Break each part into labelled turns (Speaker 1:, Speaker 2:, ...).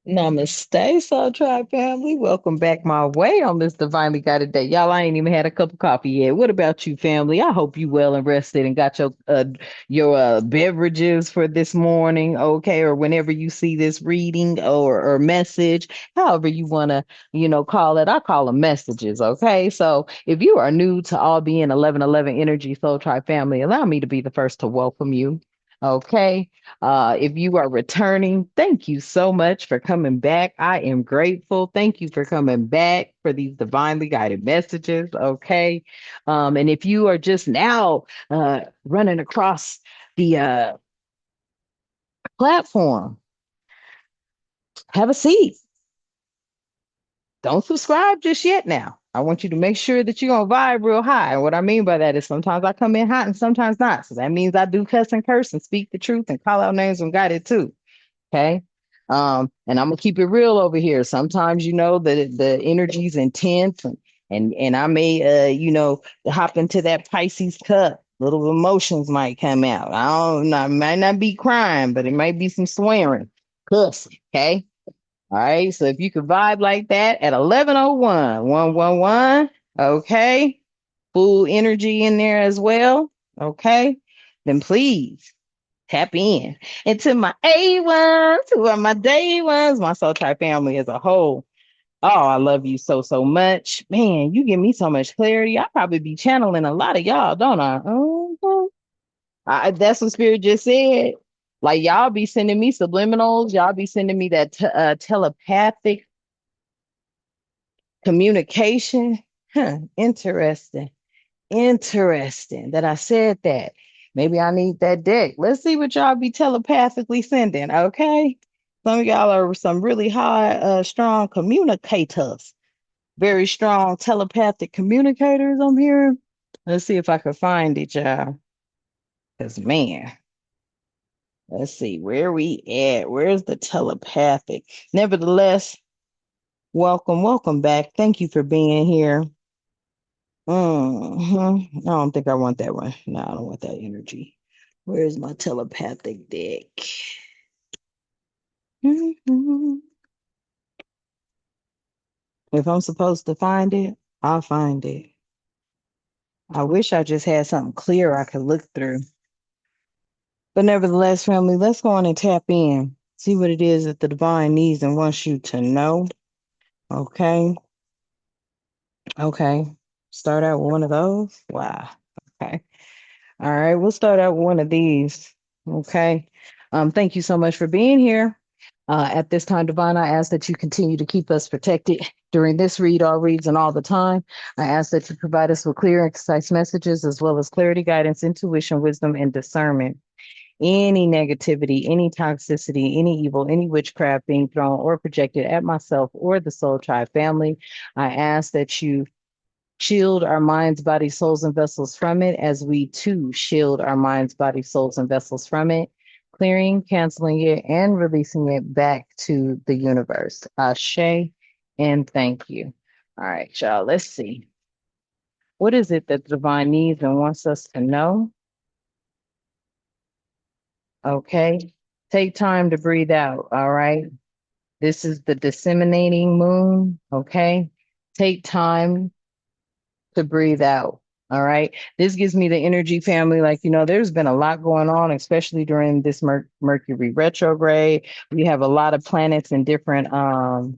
Speaker 1: Namaste, Soul Tribe family. Welcome back my way on this divinely guided day. Y'all, I ain't even had a cup of coffee yet. What about you, family? I hope you well and rested and got your beverages for this morning, okay? Or whenever you see this reading or message, however you want to, call it. I call them messages, okay? So if you are new to all being 1111 Energy Soul Tribe family, allow me to be the first to welcome you. Okay. If you are returning, thank you so much for coming back. I am grateful. Thank you for coming back for these divinely guided messages. Okay. And if you are just now running across the platform, have a seat. Don't subscribe just yet now. I want you to make sure that you're going to vibe real high. And what I mean by that is sometimes I come in hot and sometimes not. So that means I do cuss and curse and speak the truth and call out names when God it too. Okay. And I'm gonna keep it real over here. Sometimes the energy's intense and I may hop into that Pisces cup. Little emotions might come out. I don't know, might not be crying, but it might be some swearing. Cussing. Okay. All right. So if you could vibe like that at 11:01, 111, okay. Full energy in there as well. Okay. Then please tap in. And to my A1s, who are my day ones, my soul tribe family as a whole. Oh, I love you so, so much. Man, you give me so much clarity. I probably be channeling a lot of y'all, don't I? That's what Spirit just said. Like y'all be sending me subliminals. Y'all be sending me that telepathic communication. Huh, interesting. Interesting that I said that. Maybe I need that deck. Let's see what y'all be telepathically sending, okay? Some of y'all are some really high, strong communicators, very strong telepathic communicators. I'm hearing. Let's see if I can find it, y'all. Because, man, let's see where we at. Where's the telepathic? Nevertheless, welcome back. Thank you for being here. I don't think I want that one. No, I don't want that energy. Where's my telepathic deck? Mhm. If I'm supposed to find it, I'll find it. I wish I just had something clear I could look through. But nevertheless, family, let's go on and tap in. See what it is that the divine needs and wants you to know. Okay. Okay. Start out with one of those. Wow. Okay. All right. We'll start out with one of these. Okay. Thank you so much for being here. At this time, Divine, I ask that you continue to keep us protected during this read, all reads, and all the time. I ask that you provide us with clear and concise messages, as well as clarity, guidance, intuition, wisdom, and discernment. Any negativity, any toxicity, any evil, any witchcraft being thrown or projected at myself or the Soul Tribe family, I ask that you shield our minds, bodies, souls, and vessels from it, as we too shield our minds, bodies, souls, and vessels from it, clearing, canceling it, and releasing it back to the universe. Ashe, and thank you. All right, y'all, let's see. What is it that the divine needs and wants us to know? Okay. Take time to breathe out. All right. This is the disseminating moon. Okay. Take time to breathe out. All right. This gives me the energy, family. Like, there's been a lot going on, especially during this Mercury retrograde. We have a lot of planets in different, or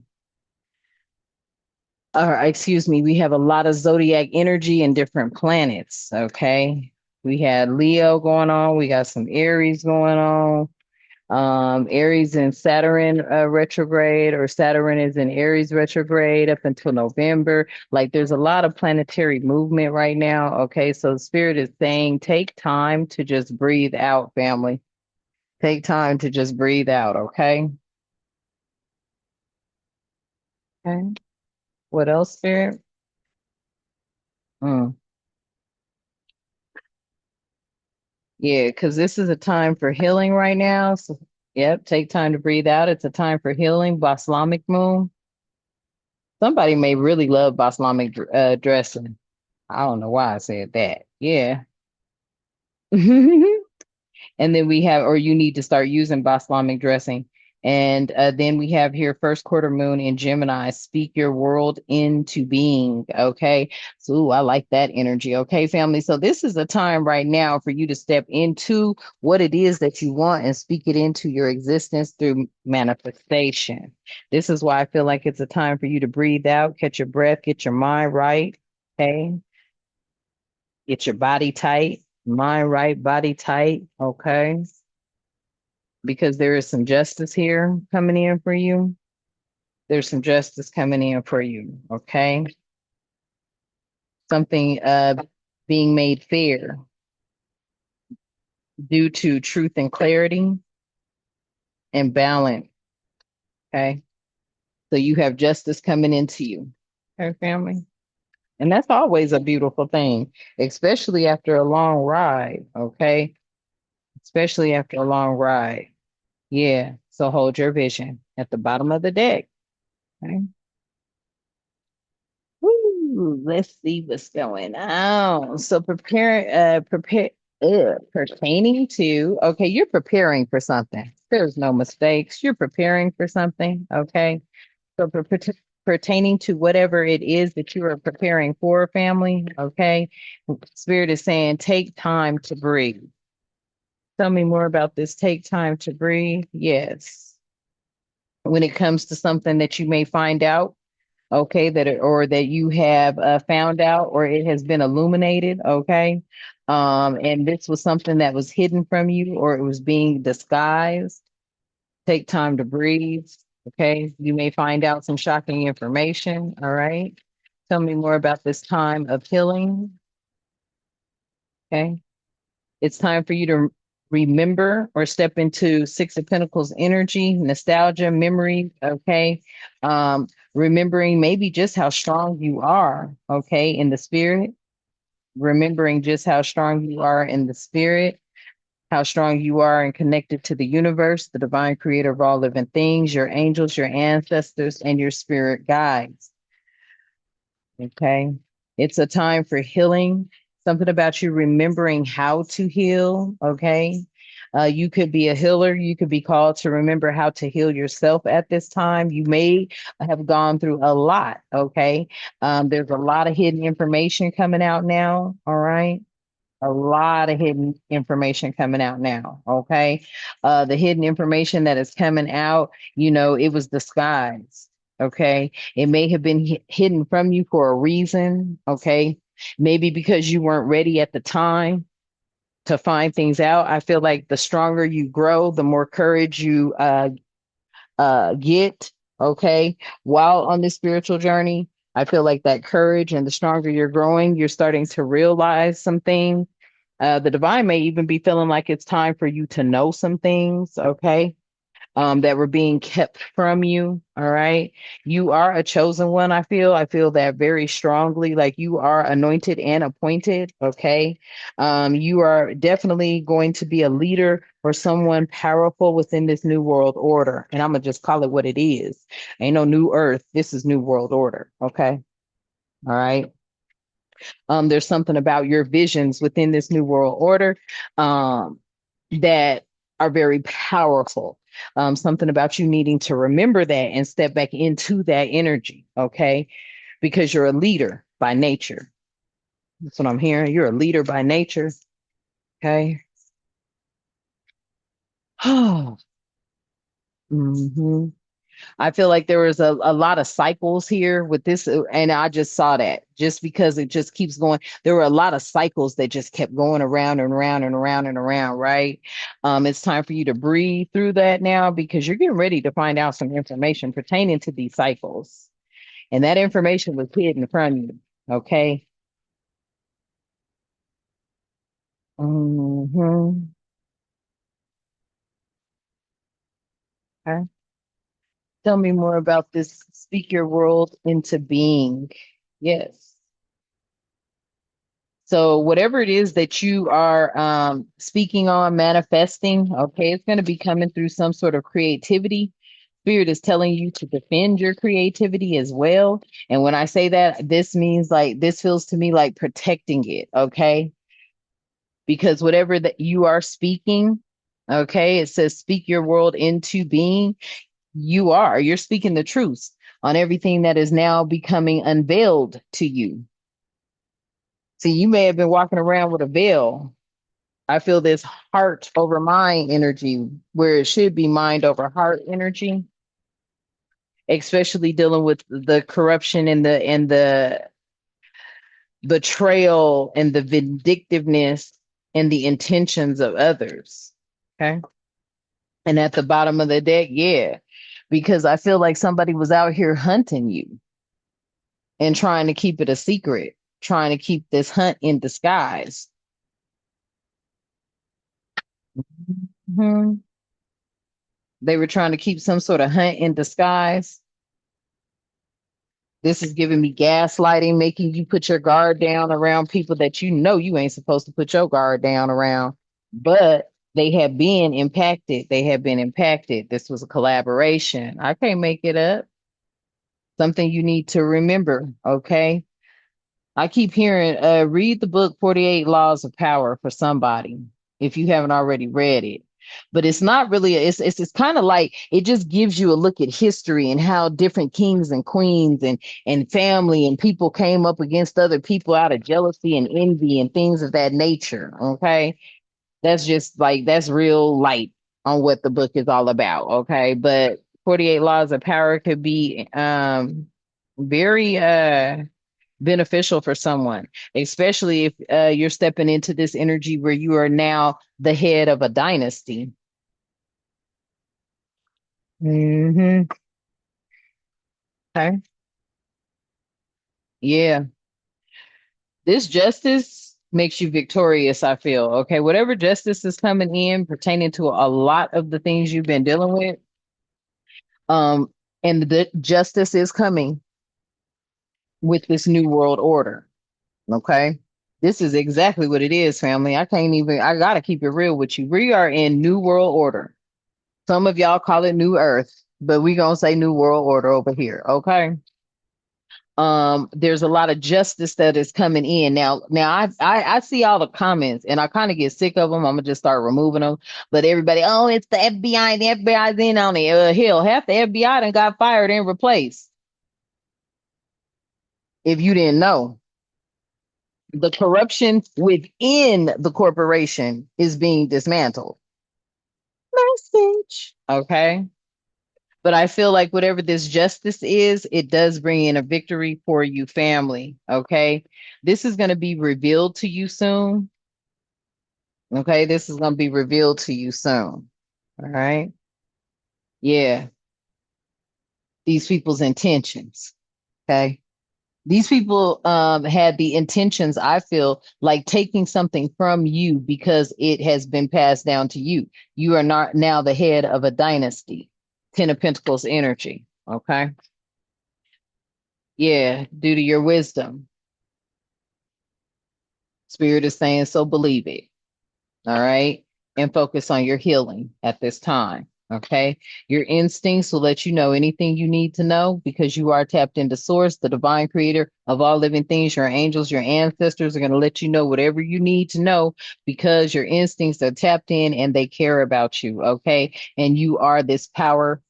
Speaker 1: excuse me, we have a lot of zodiac energy in different planets. Okay. We had Leo going on. We got some Aries going on. Aries and Saturn retrograde, or Saturn is in Aries retrograde up until November. Like there's a lot of planetary movement right now. Okay, so the Spirit is saying take time to just breathe out, family. Take time to just breathe out. Okay. Okay. What else, Spirit? Mm. Yeah, because this is a time for healing right now. So, yep, take time to breathe out. It's a time for healing. Baslamic moon. Somebody may really love Baslamic dressing. I don't know why I said that. Yeah. And then we have, or you need to start using balsamic dressing. And then we have here first quarter moon in Gemini, speak your world into being. Okay. So ooh, I like that energy. Okay, family. So this is a time right now for you to step into what it is that you want and speak it into your existence through manifestation. This is why I feel like it's a time for you to breathe out, catch your breath, get your mind right. Okay. Get your body tight, mind right, body tight. Okay. Because there is some justice here coming in for you. There's some justice coming in for you. Okay. Something being made fair due to truth and clarity and balance. Okay. So you have justice coming into you. Okay, family. And that's always a beautiful thing, especially after a long ride. Okay. Especially after a long ride. Yeah. So hold your vision at the bottom of the deck. Okay. Woo, let's see what's going on. So pertaining to, okay, you're preparing for something. There's no mistakes. You're preparing for something. Okay. So pertaining to whatever it is that you are preparing for, family. Okay. Spirit is saying, take time to breathe. Tell me more about this. Take time to breathe. Yes. When it comes to something that you may find out, okay, or that you have found out, or it has been illuminated, okay, and this was something that was hidden from you, or it was being disguised. Take time to breathe. Okay, you may find out some shocking information. All right, tell me more about this time of healing. Okay, it's time for you to remember or step into Six of Pentacles energy, nostalgia, memory. Okay. Remembering maybe just how strong you are. Okay. In the spirit, remembering just how strong you are in the spirit, how strong you are and connected to the universe, the divine creator of all living things, your angels, your ancestors, and your spirit guides. Okay. It's a time for healing. Something about you remembering how to heal. Okay. You could be a healer. You could be called to remember how to heal yourself at this time. You may have gone through a lot. Okay. There's a lot of hidden information coming out now. All right. A lot of hidden information coming out now. Okay. The hidden information that is coming out, it was disguised. Okay. It may have been hidden from you for a reason. Okay. Maybe because you weren't ready at the time to find things out. I feel like the stronger you grow, the more courage you get. Okay. While on this spiritual journey, I feel like that courage, and the stronger you're growing, you're starting to realize some things. The divine may even be feeling like it's time for you to know some things, okay, that were being kept from you. All right. You are a chosen one. I feel that very strongly, like you are anointed and appointed. Okay. You are definitely going to be a leader or someone powerful within this new world order. And I'm going to just call it what it is. Ain't no new earth. This is new world order. Okay. All right. There's something about your visions within this new world order um, that are very powerful. Something about you needing to remember that and step back into that energy, okay? Because you're a leader by nature. That's what I'm hearing. You're a leader by nature, okay? Oh, hmm. I feel like there was a lot of cycles here with this, and I just saw that just because it just keeps going. There were a lot of cycles that just kept going around and around and around and around, right? It's time for you to breathe through that now because you're getting ready to find out some information pertaining to these cycles. And that information was hidden from you, okay? Hmm. Okay. Tell me more about this speak your world into being. Yes. So whatever it is that you are speaking on, manifesting, okay, it's going to be coming through some sort of creativity. Spirit is telling you to defend your creativity as well. And when I say that, this means like this feels to me like protecting it, okay? Because whatever that you are speaking, Okay. It says, speak your world into being. You're speaking the truth on everything that is now becoming unveiled to you. See, you may have been walking around with a veil. I feel this heart over mind energy where it should be mind over heart energy, especially dealing with the corruption and the betrayal and the vindictiveness and the intentions of others. Okay. And at the bottom of the deck, yeah, because I feel like somebody was out here hunting you and trying to keep it a secret, trying to keep this hunt in disguise. Mhm. They were trying to keep some sort of hunt in disguise. This is giving me gaslighting, making you put your guard down around people that you know you ain't supposed to put your guard down around. But they have been impacted. They have been impacted. This was a collaboration. I can't make it up. Something you need to remember. Okay. I keep hearing, read the book 48 Laws of Power for somebody if you haven't already read it. But it's not really, it's kind of like it just gives you a look at history and how different kings and queens and family and people came up against other people out of jealousy and envy and things of that nature. Okay. That's just like, that's real light on what the book is all about. Okay. But 48 Laws of Power could be very beneficial for someone, especially if you're stepping into this energy where you are now the head of a dynasty. Hmm. Okay. Yeah. This justice makes you victorious, I feel. Okay. Whatever justice is coming in pertaining to a lot of the things you've been dealing with, um, and the justice is coming with this new world order. Okay. This is exactly what it is, family. I gotta keep it real with you. We are in new world order. Some of y'all call it New Earth, but we gonna say New World Order over here, okay? There's a lot of justice that is coming in now. Now I see all the comments and I kind of get sick of them. I'm gonna just start removing them. But everybody, oh, it's the FBI. The FBI's in on it. Hell, half the FBI done got fired and replaced. If you didn't know, the corruption within the corporation is being dismantled. Message, okay? But I feel like whatever this justice is, it does bring in a victory for you, family. Okay. This is going to be revealed to you soon. Okay. This is going to be revealed to you soon. All right. Yeah. These people's intentions. Okay. These people had the intentions, I feel, like taking something from you because it has been passed down to you. You are not now the head of a dynasty. Ten of Pentacles energy. Okay. Yeah, due to your wisdom. Spirit is saying, so believe it. All right. And focus on your healing at this time. Okay. Your instincts will let you know anything you need to know because you are tapped into source, the divine creator of all living things. Your angels, your ancestors are going to let you know whatever you need to know because your instincts are tapped in and they care about you. Okay. And you are this power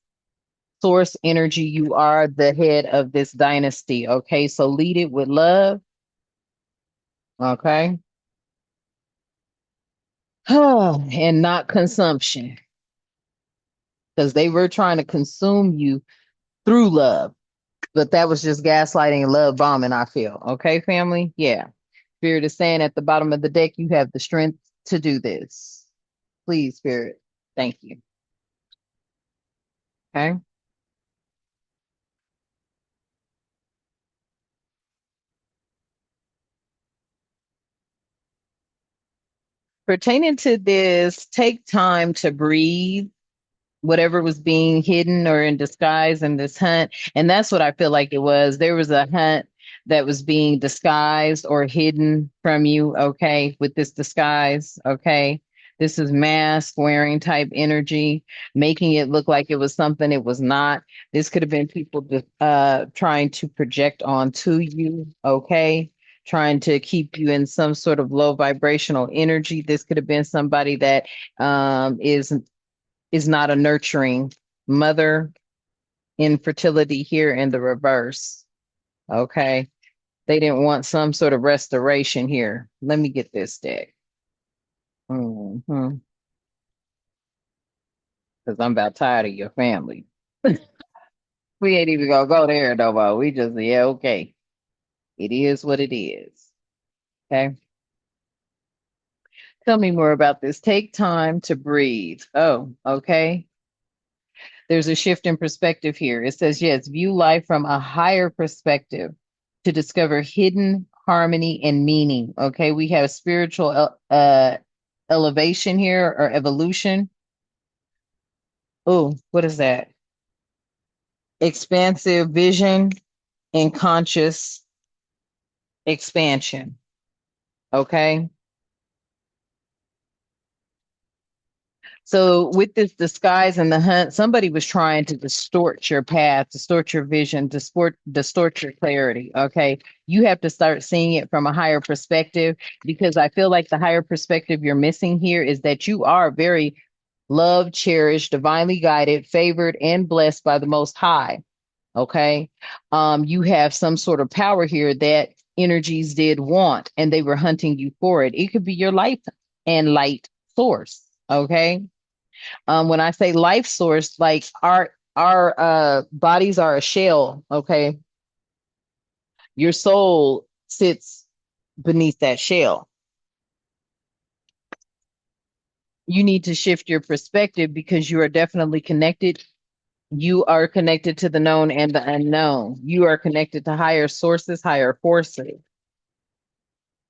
Speaker 1: source energy. You are the head of this dynasty. Okay. So lead it with love. Okay. And not consumption because they were trying to consume you through love, but that was just gaslighting and love bombing, I feel. Okay, family? Yeah. Spirit is saying at the bottom of the deck, you have the strength to do this. Please, Spirit. Thank you. Okay. Pertaining to this, take time to breathe whatever was being hidden or in disguise in this hunt. And that's what I feel like it was. There was a hunt that was being disguised or hidden from you, okay, with this disguise, okay? This is mask wearing type energy, making it look like it was something it was not. This could have been people trying to project onto you, okay? trying to keep you in some sort of low vibrational energy. This could have been somebody that is not a nurturing mother. Infertility here in the reverse. Okay. They didn't want some sort of restoration here. Let me get this deck. Because I'm about tired of your family. We ain't even gonna go there no more. We just, yeah, okay. It is what it is. Okay. Tell me more about this. Take time to breathe. Oh, okay. There's a shift in perspective here. It says, yes, view life from a higher perspective to discover hidden harmony and meaning. Okay. We have spiritual elevation here or evolution. Oh, what is that? Expansive vision and conscious expansion. Okay. So with this disguise and the hunt, somebody was trying to distort your path, distort your vision, distort your clarity. Okay. You have to start seeing it from a higher perspective because I feel like the higher perspective you're missing here is that you are very loved, cherished, divinely guided, favored, and blessed by the Most High. Okay. You have some sort of power here that energies did want, and they were hunting you for it. It could be your life and light source. Okay. When I say life source, like our bodies are a shell. Okay. Your soul sits beneath that shell. You need to shift your perspective because you are definitely connected. You are connected to the known and the unknown. You are connected to higher sources, higher forces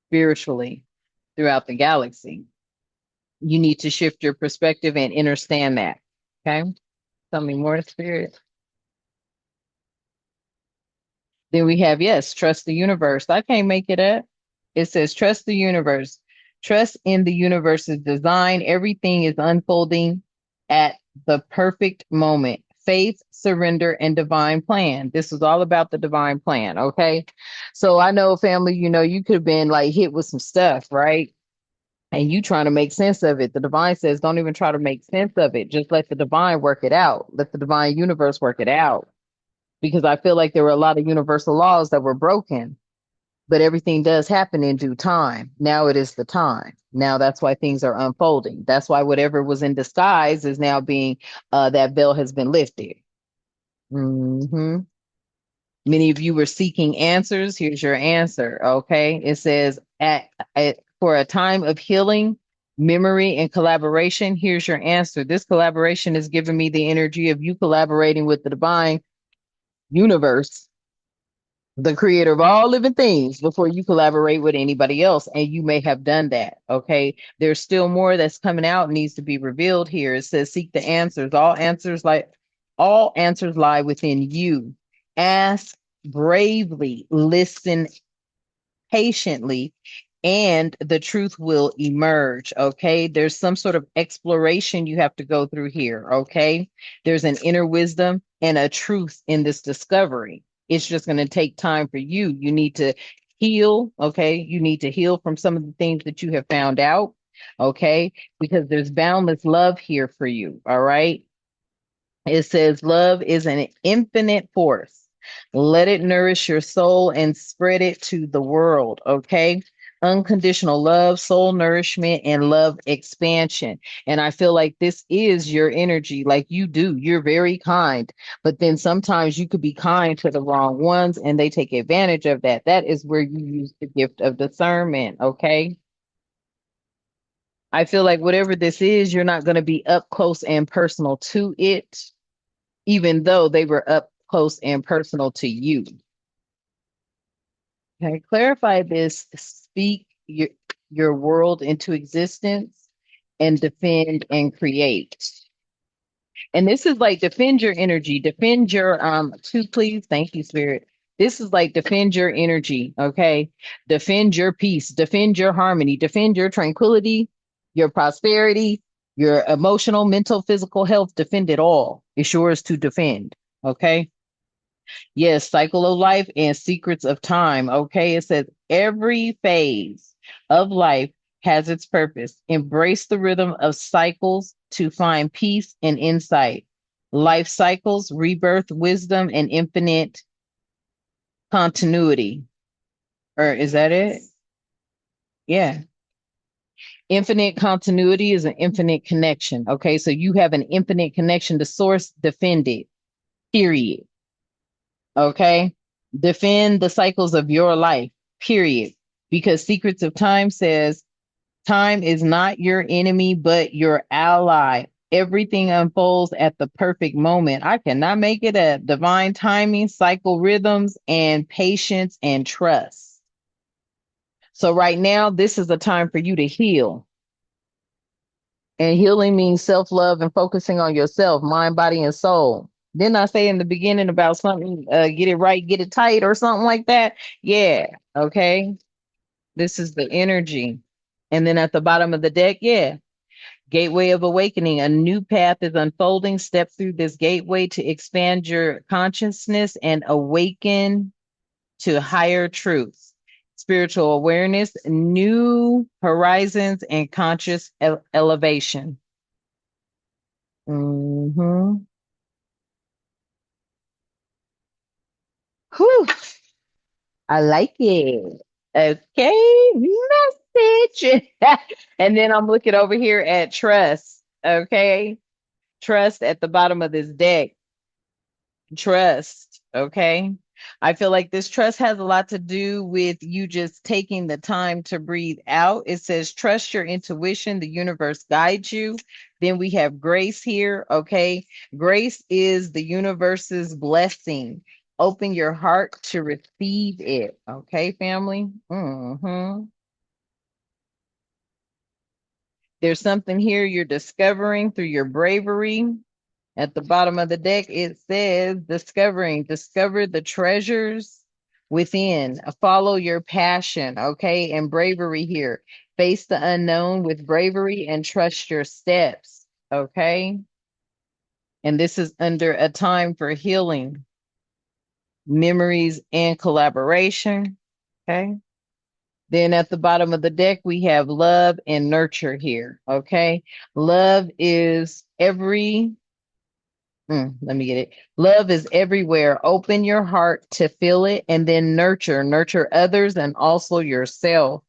Speaker 1: spiritually throughout the galaxy. You need to shift your perspective and understand that. Okay. Tell me more, spirit. Then we have, yes, trust the universe. I can't make it up. It says, trust the universe. Trust in the universe's design. Everything is unfolding at the perfect moment. Faith, surrender, and divine plan. This is all about the divine plan. Okay. So I know, family, you could have been like hit with some stuff, right? And you trying to make sense of it. The divine says, don't even try to make sense of it. Just let the divine work it out. Let the divine universe work it out. Because I feel like there were a lot of universal laws that were broken, but everything does happen in due time. Now it is the time. Now that's why things are unfolding. That's why whatever was in disguise is now being, that veil has been lifted. Hmm. Many of you were seeking answers. Here's your answer. Okay. It says, for a time of healing, memory, and collaboration, here's your answer. This collaboration is giving me the energy of you collaborating with the divine universe, the creator of all living things, before you collaborate with anybody else. And you may have done that. Okay. There's still more that's coming out, needs to be revealed here. It says, seek the answers. All answers lie within you. Ask bravely, listen patiently, and the truth will emerge. Okay. There's some sort of exploration you have to go through here. Okay. There's an inner wisdom and a truth in this discovery. It's just going to take time for you. You need to heal. Okay. You need to heal from some of the things that you have found out. Okay. Because there's boundless love here for you. All right. It says love is an infinite force. Let it nourish your soul and spread it to the world. Okay. Unconditional love, soul nourishment, and love expansion. And I feel like this is your energy. Like you're very kind, but then sometimes you could be kind to the wrong ones and they take advantage of that. That is where you use the gift of discernment. Okay. I feel like whatever this is, you're not going to be up close and personal to it, even though they were up close and personal to you. Okay, clarify this. Speak your world into existence and defend and create. And this is like defend your energy, defend your two, please. Thank you, Spirit. This is like defend your energy, okay? Defend your peace, defend your harmony, defend your tranquility, your prosperity, your emotional, mental, physical health, defend it all. It's yours to defend, okay? Yes, cycle of life and secrets of time. Okay. It says every phase of life has its purpose. Embrace the rhythm of cycles to find peace and insight. Life cycles, rebirth, wisdom, and infinite continuity. Or is that it? Yeah. Infinite continuity is an infinite connection. Okay. So you have an infinite connection to source, defend it, period. Okay. Defend the cycles of your life, period. Because Secrets of Time says time is not your enemy, but your ally. Everything unfolds at the perfect moment. I cannot make it up. Divine timing, cycle rhythms, and patience and trust. So, right now, this is a time for you to heal. And healing means self love and focusing on yourself, mind, body, and soul. Didn't I say in the beginning about something, get it right, get it tight, or something like that? Yeah. Okay. This is the energy. And then at the bottom of the deck, yeah, gateway of awakening. A new path is unfolding. Step through this gateway to expand your consciousness and awaken to higher truths. Spiritual awareness, new horizons, and conscious elevation. Mm-hmm. Whew, I like it. Okay, message. And then I'm looking over here at trust. Okay, trust at the bottom of this deck. Trust. Okay. I feel like this trust has a lot to do with you just taking the time to breathe out. It says, trust your intuition, the universe guides you. Then we have grace here. Okay. Grace is the universe's blessing. Open your heart to receive it. Okay, family. There's something here you're discovering through your bravery. At the bottom of the deck, it says discover the treasures within. Follow your passion, okay? And bravery here. Face the unknown with bravery and trust your steps, okay? And this is under a time for healing, memories, and collaboration, okay? Then at the bottom of the deck, we have love and nurture here, okay? Love is let me get it. Love is everywhere. Open your heart to feel it and then nurture others and also yourself.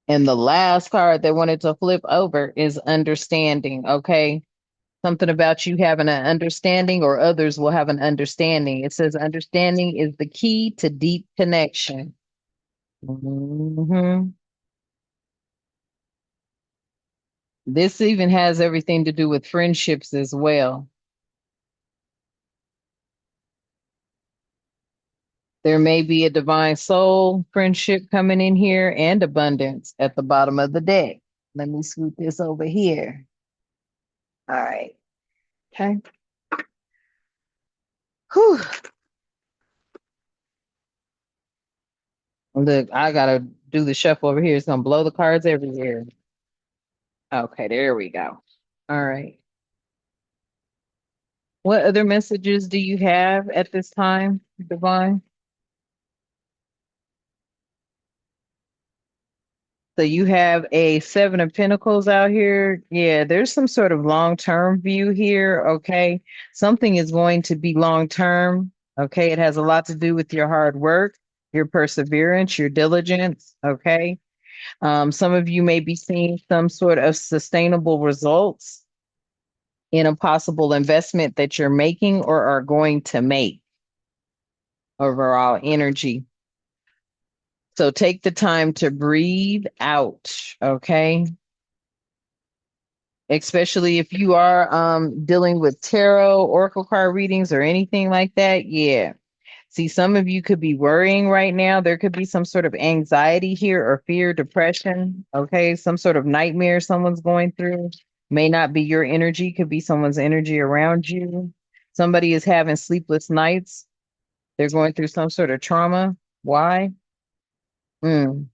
Speaker 1: And the last card they wanted to flip over is understanding. Okay. Something about you having an understanding or others will have an understanding. It says understanding is the key to deep connection. Mhm. This even has everything to do with friendships as well. There may be a divine soul friendship coming in here and abundance at the bottom of the deck. Let me scoot this over here. All right. Okay. Whew. Look, I gotta do the shuffle over here. It's gonna blow the cards everywhere. Okay, there we go. All right. What other messages do you have at this time, Divine? So you have a Seven of Pentacles out here. Yeah, there's some sort of long-term view here. Okay. Something is going to be long-term. Okay. It has a lot to do with your hard work, your perseverance, your diligence. Okay. Some of you may be seeing some sort of sustainable results in a possible investment that you're making or are going to make. Overall energy. So take the time to breathe out. Okay. Especially if you are dealing with tarot, oracle card readings, or anything like that. Yeah. See, some of you could be worrying right now. There could be some sort of anxiety here or fear, depression. Okay. Some sort of nightmare someone's going through. May not be your energy, could be someone's energy around you. Somebody is having sleepless nights. They're going through some sort of trauma. Why? Mm,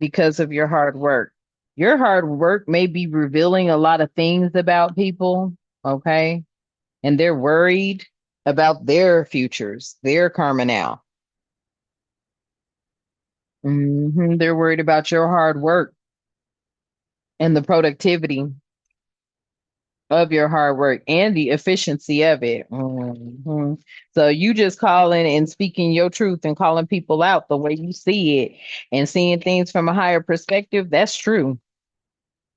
Speaker 1: because of your hard work. Your hard work may be revealing a lot of things about people. Okay. and they're worried about their futures, their karma now. They're worried about your hard work and the productivity of your hard work and the efficiency of it. So you just calling and speaking your truth and calling people out the way you see it and seeing things from a higher perspective, that's true.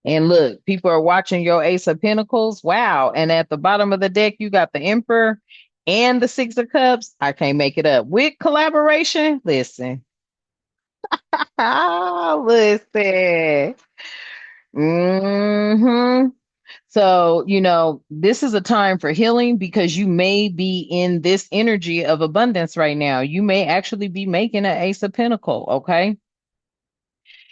Speaker 1: And look, people are watching your Ace of Pentacles. Wow. And at the bottom of the deck, you got the Emperor and the Six of Cups. I can't make it up. With collaboration, listen. Listen. hmm So, this is a time for healing because you may be in this energy of abundance right now. You may actually be making an Ace of Pentacle, okay?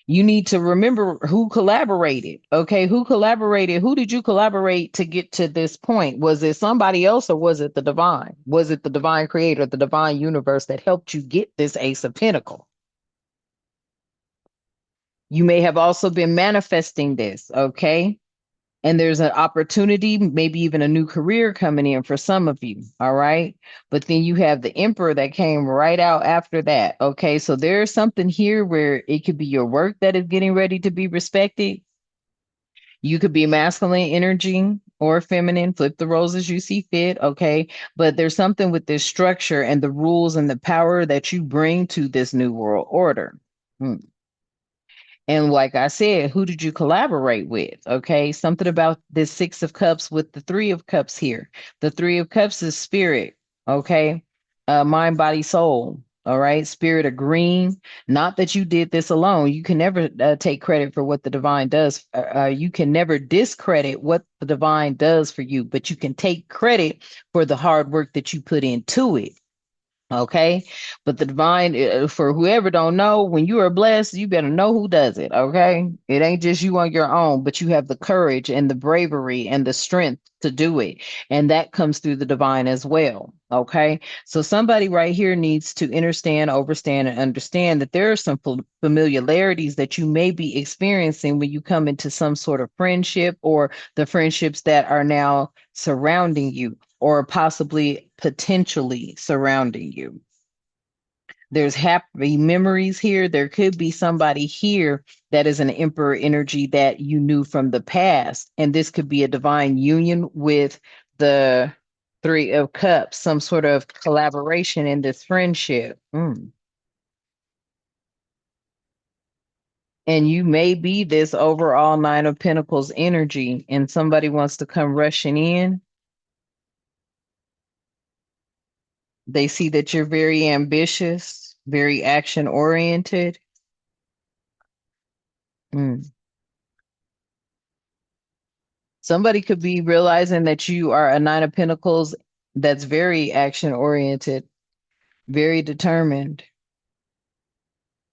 Speaker 1: You need to remember who collaborated, okay? Who collaborated? Who did you collaborate to get to this point? Was it somebody else or was it the divine? Was it the divine creator, the divine universe that helped you get this Ace of Pentacle? You may have also been manifesting this, okay? And there's an opportunity, maybe even a new career coming in for some of you. All right. But then you have the emperor that came right out after that. Okay. So there's something here where it could be your work that is getting ready to be respected. You could be masculine energy or feminine, flip the roles as you see fit. Okay. But there's something with this structure and the rules and the power that you bring to this new world order. Hmm. And like I said, who did you collaborate with? Okay. Something about this Six of Cups with the Three of Cups here. The Three of Cups is spirit. Okay. Mind, body, soul. All right. Spirit agreeing. Not that you did this alone. You can never take credit for what the divine does. You can never discredit what the divine does for you, but you can take credit for the hard work that you put into it. Okay. But the divine, for whoever don't know, when you are blessed, you better know who does it. Okay. It ain't just you on your own, but you have the courage and the bravery and the strength to do it. And that comes through the divine as well. Okay. So somebody right here needs to understand, overstand, and understand that there are some familiarities that you may be experiencing when you come into some sort of friendship or the friendships that are now surrounding you or possibly potentially surrounding you. There's happy memories here. There could be somebody here that is an emperor energy that you knew from the past. And this could be a divine union with the Three of Cups, some sort of collaboration in this friendship. And you may be this overall Nine of Pentacles energy, and somebody wants to come rushing in. They see that you're very ambitious, very action oriented. Mm. Somebody could be realizing that you are a Nine of Pentacles that's very action oriented, very determined.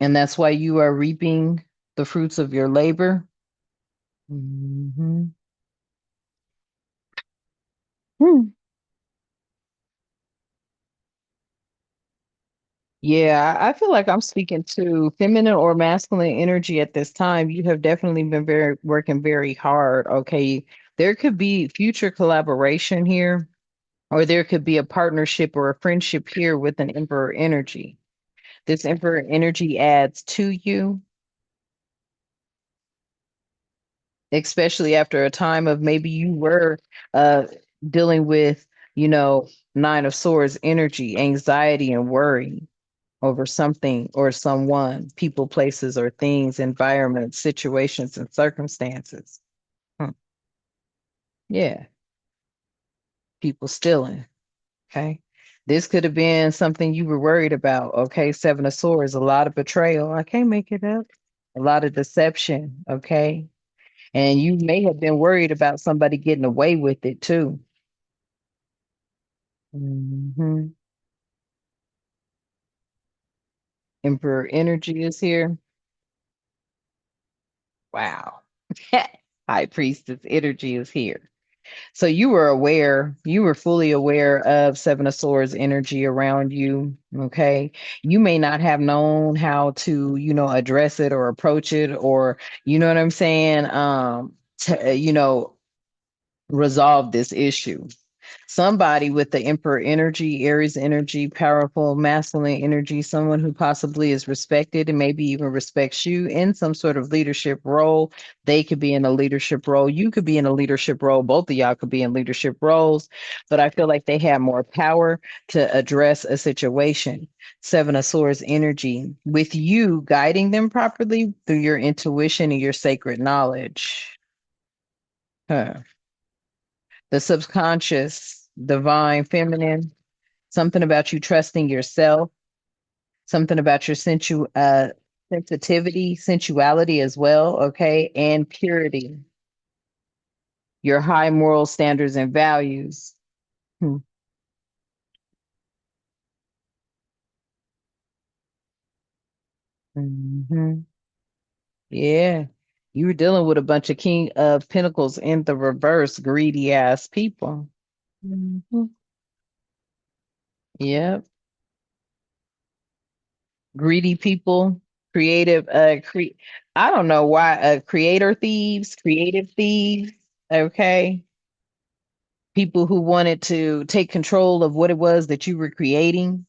Speaker 1: And that's why you are reaping the fruits of your labor. Mhm. Hmm. Yeah, I feel like I'm speaking to feminine or masculine energy at this time. You have definitely been very working very hard. Okay. There could be future collaboration here, or there could be a partnership or a friendship here with an emperor energy. This emperor energy adds to you, especially after a time of maybe you were uh dealing with, you know, Nine of Swords energy, anxiety and worry over something or someone, people, places, or things, environments, situations, and circumstances. Hmm. Yeah, people stealing. Okay. This could have been something you were worried about. Okay. Seven of Swords, a lot of betrayal. I can't make it up. A lot of deception. Okay. And you may have been worried about somebody getting away with it too. hmm Emperor energy is here. Wow. High Priestess energy is here. So you were aware, you were fully aware of Seven of Swords energy around you. Okay. You may not have known how to, address it or approach it or, you know what I'm saying? To, resolve this issue. Somebody with the Emperor energy, Aries energy, powerful masculine energy, someone who possibly is respected and maybe even respects you in some sort of leadership role. They could be in a leadership role. You could be in a leadership role. Both of y'all could be in leadership roles, but I feel like they have more power to address a situation. Seven of Swords energy with you guiding them properly through your intuition and your sacred knowledge. Huh. The subconscious, divine feminine, something about you trusting yourself, something about your sensitivity, sensuality as well, okay, and purity, your high moral standards and values. Hmm. Mhm. Yeah. You were dealing with a bunch of King of Pentacles in the reverse, greedy ass people. Mhm. Yep. Greedy people, creative, I don't know why, creator thieves, creative thieves. Okay. People who wanted to take control of what it was that you were creating.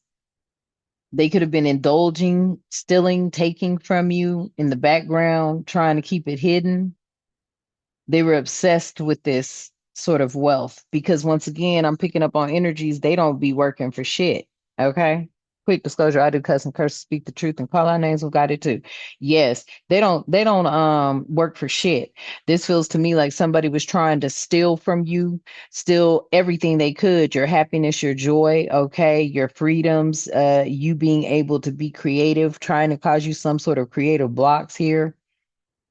Speaker 1: They could have been indulging, stealing, taking from you in the background, trying to keep it hidden. They were obsessed with this sort of wealth because once again, I'm picking up on energies. They don't be working for shit. Okay. Quick disclosure, I do cuss and curse, speak the truth, and call our names. We got it too. Yes, they don't work for shit. This feels to me like somebody was trying to steal from you, steal everything they could, your happiness, your joy, okay, your freedoms, you being able to be creative, trying to cause you some sort of creative blocks here.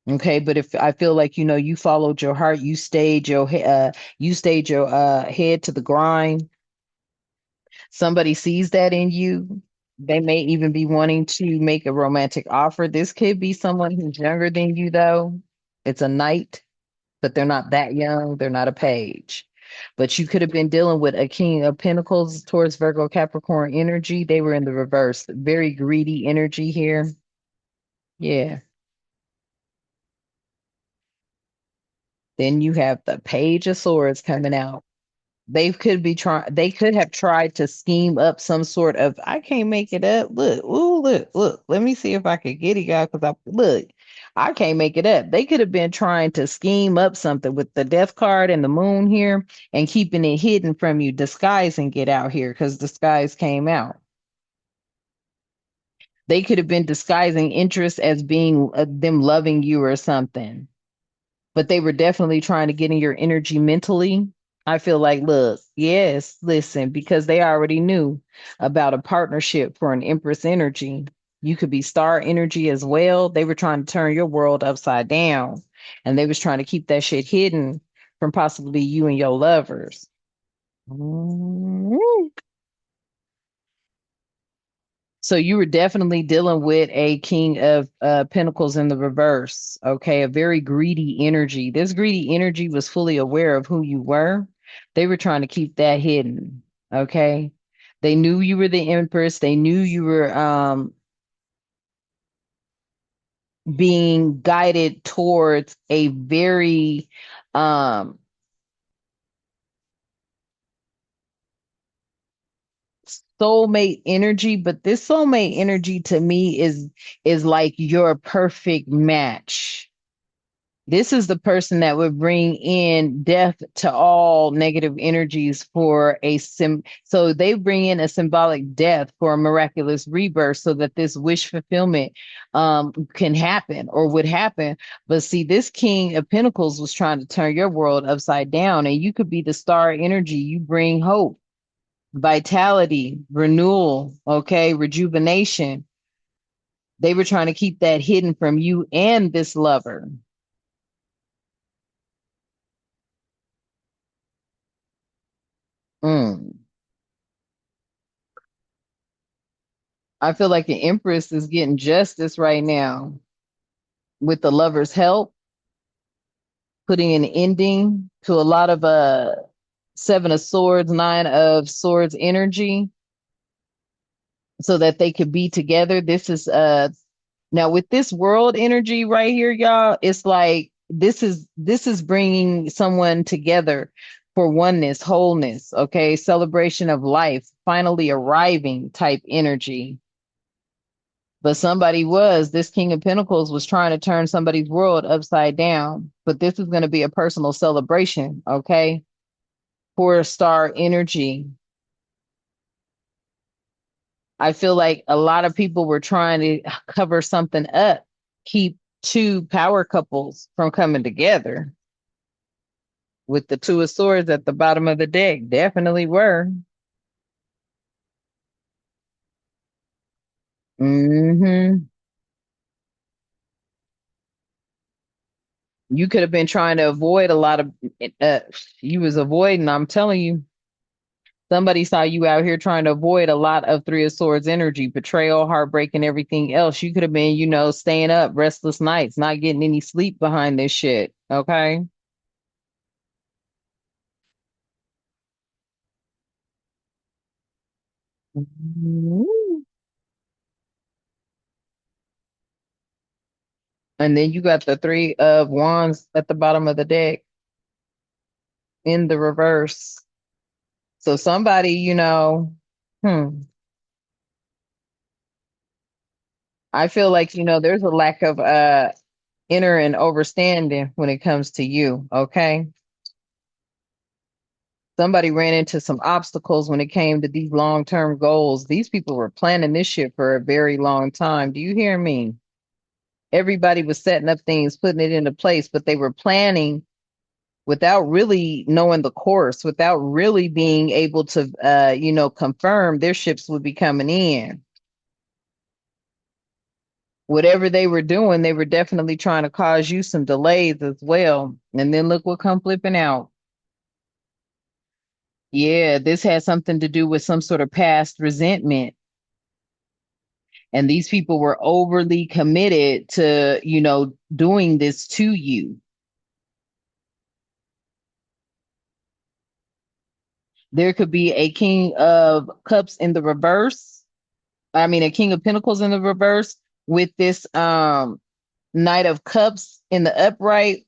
Speaker 1: Okay, but if I feel like you followed your heart, you stayed your head to the grind. Somebody sees that in you. They may even be wanting to make a romantic offer. This could be someone who's younger than you, though. It's a knight, but they're not that young. They're not a page. But you could have been dealing with a King of Pentacles towards Virgo Capricorn energy. They were in the reverse, very greedy energy here. Yeah. Then you have the Page of Swords coming out. They could have tried to scheme up some sort of, I can't make it up. Look, ooh, look. Let me see if I could get it, guys, because I can't make it up. They could have been trying to scheme up something with the death card and the moon here and keeping it hidden from you, disguising it out here because disguise came out. They could have been disguising interest as being them loving you or something, but they were definitely trying to get in your energy mentally. I feel like, look, yes, listen, because they already knew about a partnership for an Empress energy. You could be star energy as well. They were trying to turn your world upside down, and they was trying to keep that shit hidden from possibly you and your lovers. Mhm. So you were definitely dealing with a King of Pentacles in the reverse. Okay, a very greedy energy. This greedy energy was fully aware of who you were. They were trying to keep that hidden. Okay. They knew you were the Empress. They knew you were being guided towards a very um soulmate energy, but this soulmate energy to me is like your perfect match. This is the person that would bring in death to all negative energies for so they bring in a symbolic death for a miraculous rebirth so that this wish fulfillment can happen or would happen. But see, this King of Pentacles was trying to turn your world upside down, and you could be the star energy. You bring hope, vitality, renewal, okay, rejuvenation. They were trying to keep that hidden from you and this lover. Mm. I feel like the Empress is getting justice right now with the lover's help, putting an ending to a lot of Seven of Swords, Nine of Swords energy so that they could be together. This is now with this world energy right here, y'all, it's like this is bringing someone together for oneness, wholeness, okay, celebration of life, finally arriving type energy. But this King of Pentacles was trying to turn somebody's world upside down. But this is going to be a personal celebration, okay? For star energy. I feel like a lot of people were trying to cover something up, keep two power couples from coming together. With the Two of Swords at the bottom of the deck, definitely were. Hmm. You could have been trying to avoid a lot of, uh, you was avoiding, I'm telling you. Somebody saw you out here trying to avoid a lot of Three of Swords energy, betrayal, heartbreak, and everything else. You could have been, staying up, restless nights, not getting any sleep behind this shit. Okay. Mhm. And then you got the Three of Wands at the bottom of the deck in the reverse. So somebody, hmm, I feel like, there's a lack of inner and overstanding when it comes to you. Okay. Somebody ran into some obstacles when it came to these long-term goals. These people were planning this shit for a very long time. Do you hear me? Everybody was setting up things, putting it into place, but they were planning without really knowing the course, without really being able to, confirm their ships would be coming in. Whatever they were doing, they were definitely trying to cause you some delays as well. And then look what come flipping out. Yeah, this has something to do with some sort of past resentment. And these people were overly committed to, doing this to you. There could be a King of Cups in the reverse. I mean, a King of Pentacles in the reverse with this Knight of Cups in the upright.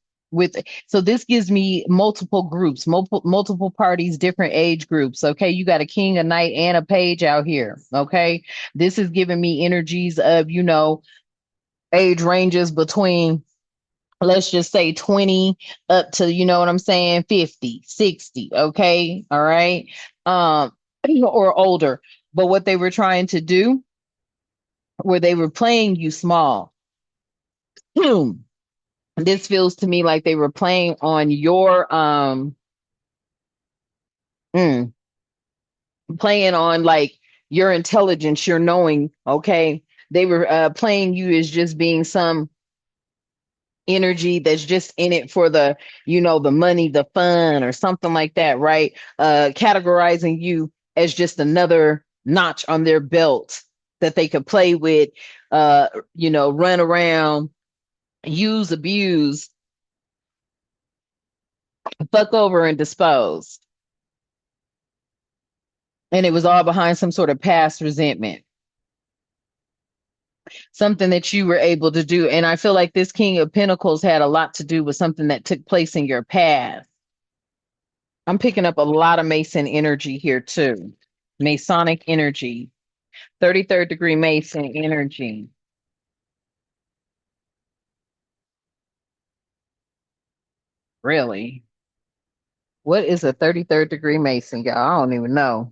Speaker 1: So this gives me multiple groups, multiple parties, different age groups. Okay, you got a king, a knight, and a page out here. Okay, this is giving me energies of age ranges between, let's just say, 20 up to, you know what I'm saying, 50, 60. Okay, all right, um or older. But what they were trying to do, where they were playing you small. This feels to me like they were playing on your mm, playing on like your intelligence, your knowing. Okay, they were playing you as just being some energy that's just in it for the, the money, the fun, or something like that, right? Categorizing you as just another notch on their belt that they could play with, run around, use, abuse, fuck over, and dispose. And it was all behind some sort of past resentment, something that you were able to do. And I feel like this King of Pentacles had a lot to do with something that took place in your past. I'm picking up a lot of Mason energy here too. Masonic energy, 33rd degree Mason energy. Really? What is a 33rd degree Mason, y'all? I don't even know.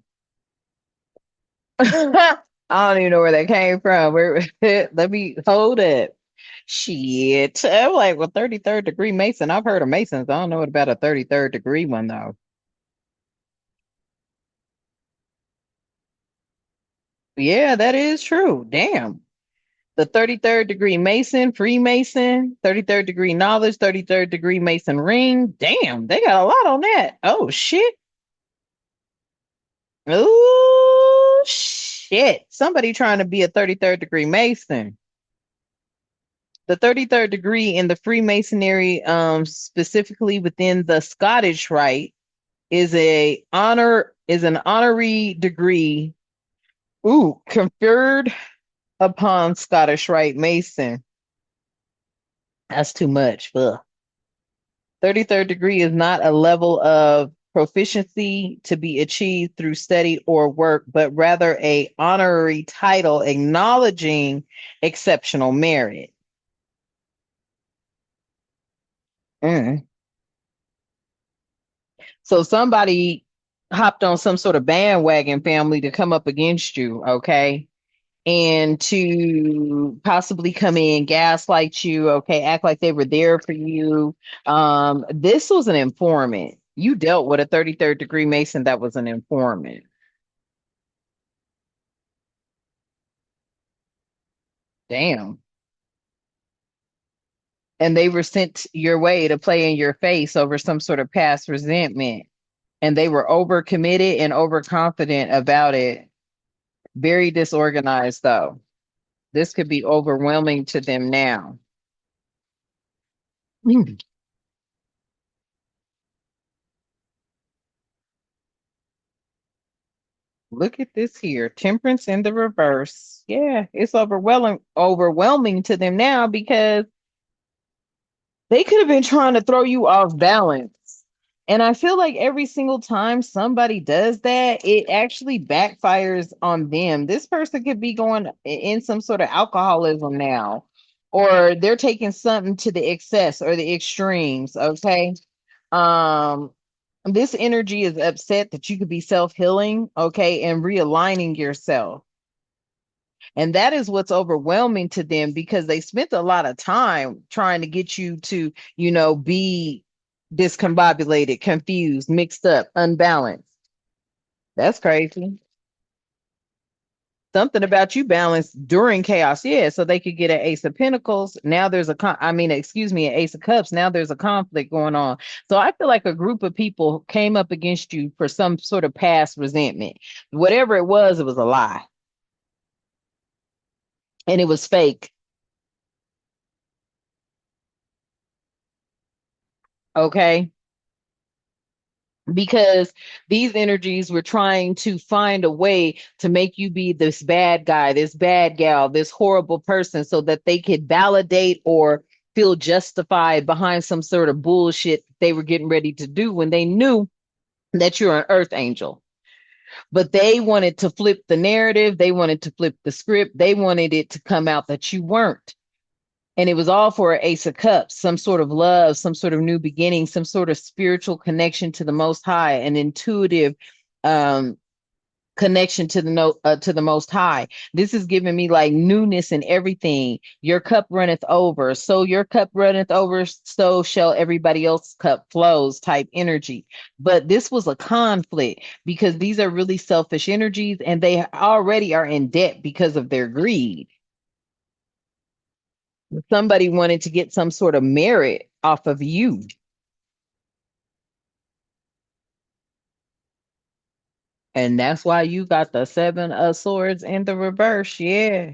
Speaker 1: I don't even know where that came from. Where let me hold it. Shit. I'm like, well, 33rd degree Mason. I've heard of Masons. I don't know what about a 33rd degree one though. Yeah, that is true. Damn. The 33rd degree Mason, Freemason, 33rd degree knowledge, 33rd degree Mason ring. Damn, they got a lot on that. Oh shit. Oh shit. Somebody trying to be a 33rd degree Mason. The 33rd degree in the Freemasonry, specifically within the Scottish Rite, is an honorary degree, conferred upon Scottish Rite Mason. That's too much. Ugh. 33rd degree is not a level of proficiency to be achieved through study or work, but rather a honorary title acknowledging exceptional merit. Mm. So somebody hopped on some sort of bandwagon family to come up against you, okay? And to possibly come in, gaslight you, okay, act like they were there for you. This was an informant. You dealt with a 33rd degree Mason that was an informant. Damn. And they were sent your way to play in your face over some sort of past resentment. And they were overcommitted and overconfident about it. Very disorganized, though. This could be overwhelming to them now. Mm. Look at this here. Temperance in the reverse. Yeah, it's overwhelming to them now because they could have been trying to throw you off balance. And I feel like every single time somebody does that, it actually backfires on them. This person could be going in some sort of alcoholism now, or they're taking something to the excess or the extremes. Okay. Um, this energy is upset that you could be self-healing, okay, and realigning yourself. And that is what's overwhelming to them because they spent a lot of time trying to get you to, be discombobulated, confused, mixed up, unbalanced. That's crazy. Something about you balanced during chaos. Yeah, so they could get an ace of pentacles. Now there's excuse me, an ace of cups. Now there's a conflict going on. So I feel like a group of people came up against you for some sort of past resentment. Whatever it was a lie. And it was fake. Okay. Because these energies were trying to find a way to make you be this bad guy, this bad gal, this horrible person so that they could validate or feel justified behind some sort of bullshit they were getting ready to do when they knew that you're an earth angel. But they wanted to flip the narrative, they wanted to flip the script, they wanted it to come out that you weren't. And it was all for an ace of cups, some sort of love, some sort of new beginning, some sort of spiritual connection to the most high, an intuitive um connection to the to the most high. This is giving me like newness and everything. Your cup runneth over, so your cup runneth over, so shall everybody else's cup flows type energy. But this was a conflict because these are really selfish energies and they already are in debt because of their greed. Somebody wanted to get some sort of merit off of you. And that's why you got the seven of swords in the reverse. Yeah.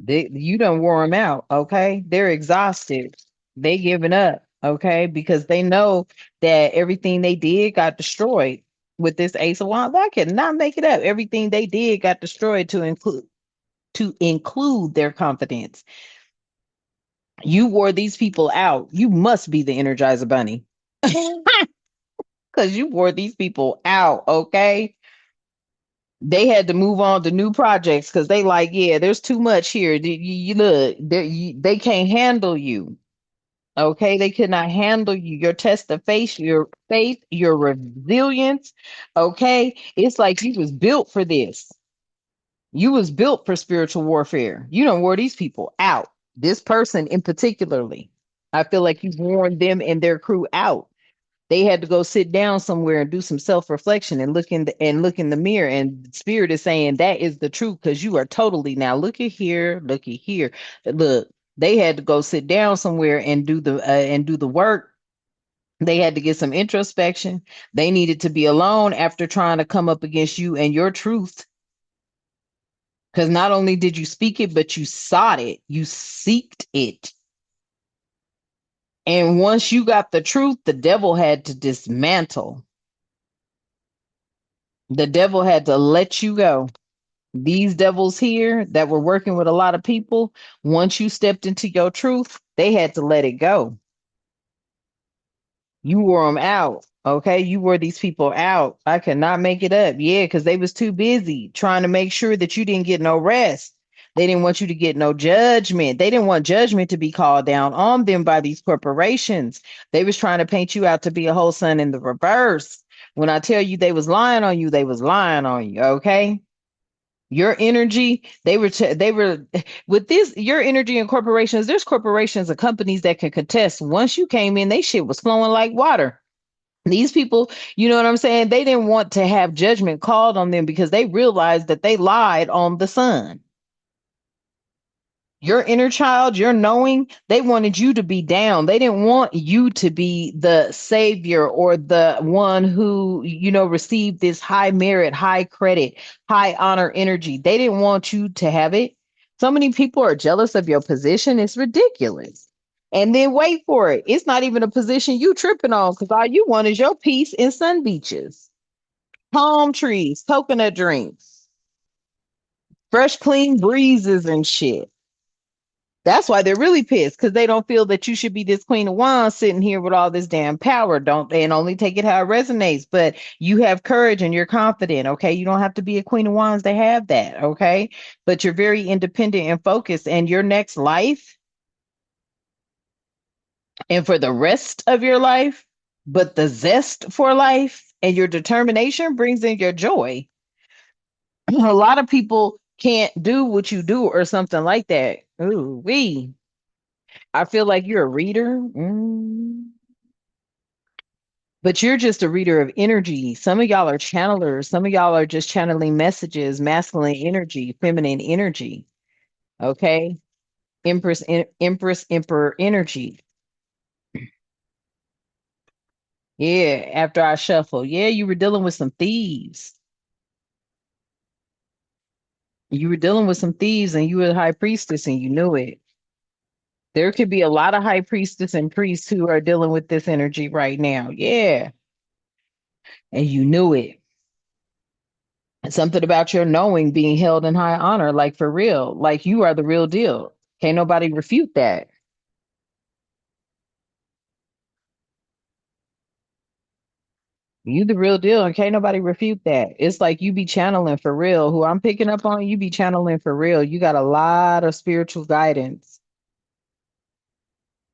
Speaker 1: You don't wore them out. Okay. They're exhausted. They giving up. Okay. Because they know that everything they did got destroyed with this ace of wands. I cannot make it up. Everything they did got destroyed to include their confidence. You wore these people out. You must be the Energizer Bunny. Because you wore these people out, okay? They had to move on to new projects because they like, yeah, there's too much here. You look, they can't handle you. Okay, they could not handle you. Your test of faith, your resilience. Okay, it's like you was built for this. You was built for spiritual warfare. You don't wear these people out. This person in particularly, I feel like you've worn them and their crew out. They had to go sit down somewhere and do some self-reflection and look in the mirror, and spirit is saying that is the truth because you are totally now look at here, look. They had to go sit down somewhere and do the work. They had to get some introspection. They needed to be alone after trying to come up against you and your truth, because not only did you speak it, but you sought it, you seeked it. And once you got the truth, the devil had to dismantle. The devil had to let you go. These devils here that were working with a lot of people, once you stepped into your truth, they had to let it go. You wore them out. Okay. You wore these people out. I could not make it up. Yeah, because they was too busy trying to make sure that you didn't get no rest. They didn't want you to get no judgment. They didn't want judgment to be called down on them by these corporations. They was trying to paint you out to be a whole son in the reverse. When I tell you they was lying on you, they was lying on you. Okay. Your energy, they were with this, your energy in corporations, there's corporations and companies that can contest. Once you came in, they shit was flowing like water. These people, you know what I'm saying? They didn't want to have judgment called on them because they realized that they lied on the sun. Your inner child, your knowing, they wanted you to be down. They didn't want you to be the savior or the one who, received this high merit, high credit, high honor energy. They didn't want you to have it. So many people are jealous of your position. It's ridiculous. And then wait for it. It's not even a position you tripping on because all you want is your peace in sun beaches, palm trees, coconut drinks, fresh, clean breezes and shit. That's why they're really pissed because they don't feel that you should be this Queen of Wands sitting here with all this damn power. Don't they? And only take it how it resonates. But you have courage and you're confident. Okay. You don't have to be a Queen of Wands to have that. Okay. But you're very independent and focused. And your next life and for the rest of your life, but the zest for life and your determination brings in your joy. A lot of people can't do what you do or something like that. Ooh, wee. I feel like you're a reader, but you're just a reader of energy. Some of y'all are channelers. Some of y'all are just channeling messages, masculine energy, feminine energy. Okay. Empress, Emperor energy. Yeah. After I shuffle. Yeah, you were dealing with some thieves. You were dealing with some thieves and you were the high priestess and you knew it. There could be a lot of high priestess and priests who are dealing with this energy right now. Yeah. And you knew it. Something about your knowing being held in high honor, like for real, like you are the real deal. Can't nobody refute that. You the real deal, and can't nobody refute that. It's like you be channeling for real. Who I'm picking up on, you be channeling for real. You got a lot of spiritual guidance.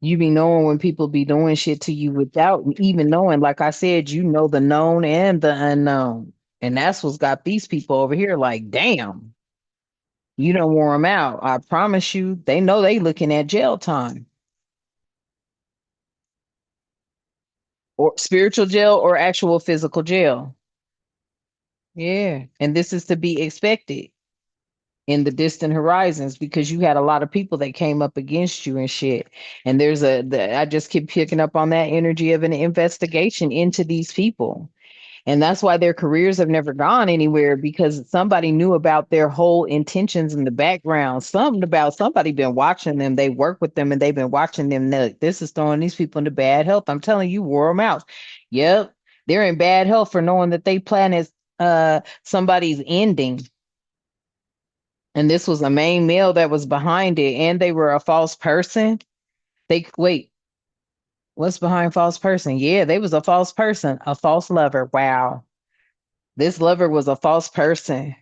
Speaker 1: You be knowing when people be doing shit to you without even knowing. Like I said, you know the known and the unknown. And that's what's got these people over here like, damn, you don't wear them out. I promise you, they know they looking at jail time. Or spiritual jail or actual physical jail. Yeah. And this is to be expected in the distant horizons because you had a lot of people that came up against you and shit. And I just keep picking up on that energy of an investigation into these people. And that's why their careers have never gone anywhere because somebody knew about their whole intentions in the background. Something about somebody been watching them. They work with them and they've been watching them. This is throwing these people into bad health. I'm telling you, wore them out. Yep. They're in bad health for knowing that they plan is somebody's ending. And this was a main male that was behind it. And they were a false person. They wait, what's behind false person? Yeah, they was a false person, a false lover. Wow. This lover was a false person.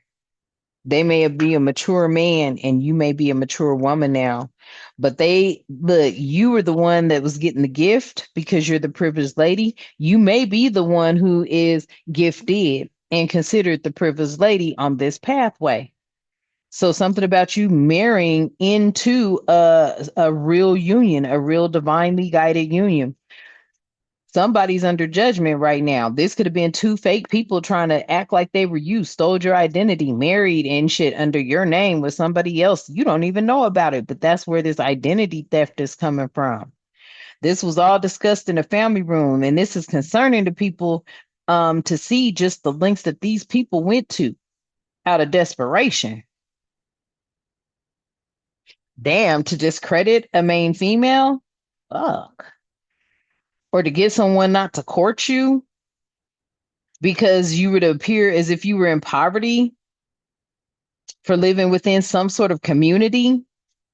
Speaker 1: They may be a mature man and you may be a mature woman now. But look, you were the one that was getting the gift because you're the privileged lady. You may be the one who is gifted and considered the privileged lady on this pathway. So something about you marrying into a real union, a real divinely guided union. Somebody's under judgment right now. This could have been two fake people trying to act like they were you, stole your identity, married and shit under your name with somebody else. You don't even know about it, but that's where this identity theft is coming from. This was all discussed in the family room, and this is concerning to people to see just the lengths that these people went to out of desperation. Damn, to discredit a main female? Fuck. Or to get someone not to court you because you would appear as if you were in poverty for living within some sort of community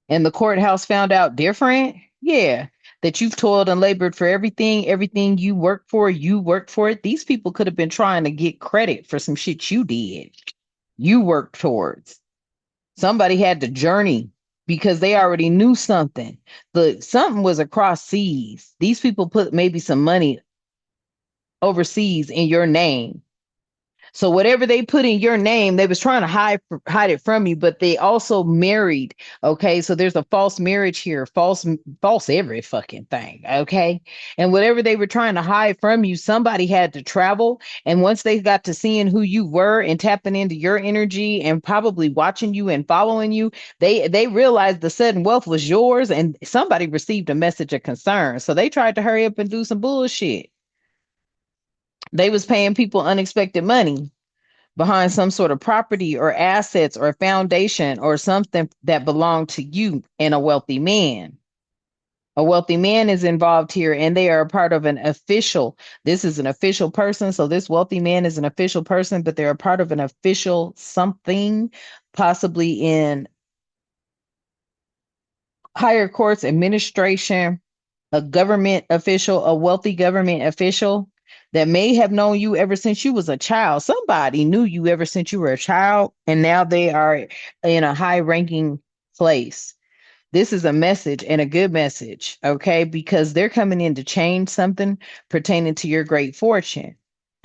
Speaker 1: and the courthouse found out different. Yeah. that you've toiled and labored for everything you worked for it. These people could have been trying to get credit for some shit you did. You worked towards. Somebody had to journey because they already knew something. But something was across seas. These people put maybe some money overseas in your name. So whatever they put in your name, they was trying to hide it from you, but they also married. Okay, so there's a false marriage here, false every fucking thing. Okay, and whatever they were trying to hide from you, somebody had to travel. And once they got to seeing who you were and tapping into your energy and probably watching you and following you, they realized the sudden wealth was yours, and somebody received a message of concern. So they tried to hurry up and do some bullshit. They was paying people unexpected money behind some sort of property or assets or foundation or something that belonged to you and a wealthy man. A wealthy man is involved here and they are a part of an official. This is an official person. So this wealthy man is an official person, but they're a part of an official something, possibly in higher courts, administration, a government official, a wealthy government official that may have known you ever since you was a child. Somebody knew you ever since you were a child, and now they are in a high ranking place. This is a message and a good message, okay? Because they're coming in to change something pertaining to your great fortune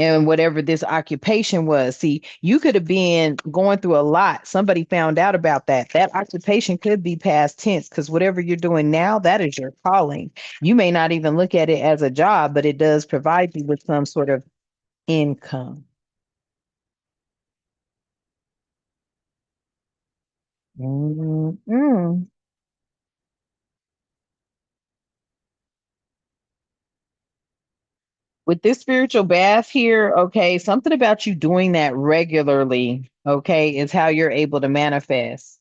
Speaker 1: and whatever this occupation was. See, you could have been going through a lot. Somebody found out about that. That occupation could be past tense because whatever you're doing now, that is your calling. You may not even look at it as a job, but it does provide you with some sort of income. Mm-mm. With this spiritual bath here, okay, something about you doing that regularly, okay, is how you're able to manifest.